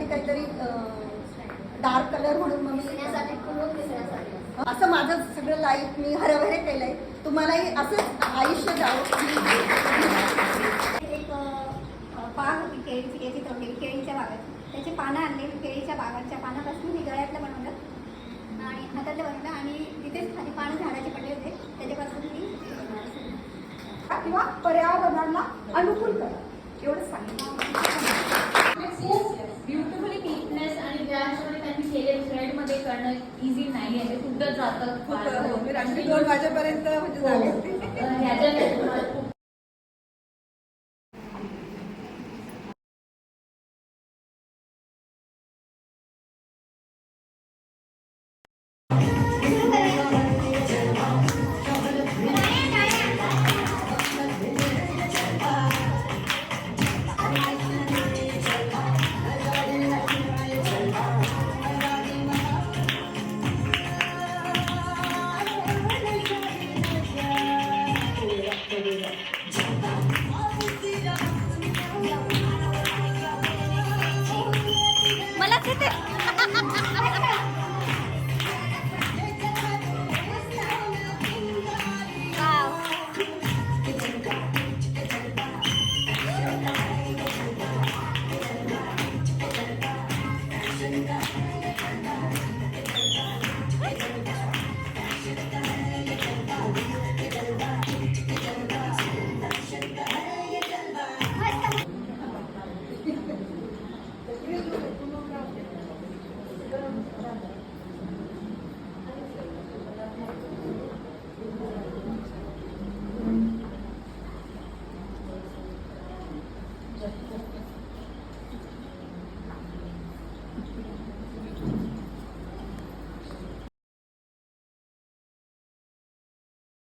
काहीतरी dark colour म्हणून मग असं माझं सगळं लाईफ मी हरभरे केलंय. तुम्हालाही असंच आयुष्य जावं. एक बाग होती केळीची, याची तोडलेली केळीच्या बागाची. त्याची पानं आणली, केळीच्या बागांच्या पानापासून मी गळ्यातलं बनवलं आणि हातातलं बनवलं आणि तिथेच खाली पानं झाडाचे पडले होते, त्याच्यापासून मी किंवा पर्यावरणाला अनुकूल करा एवढंच सांगितलं. ब्युटिफुली नीटनेस आणि ज्या हिशोबाने त्यांनी केले थ्रेडमध्ये करणं इझी नाही आहे. ते तुटत जातं. मी रात्री 2 वाजेपर्यंत म्हणजे झाले होते. ह्याच्यात तुम्हाला खूप मला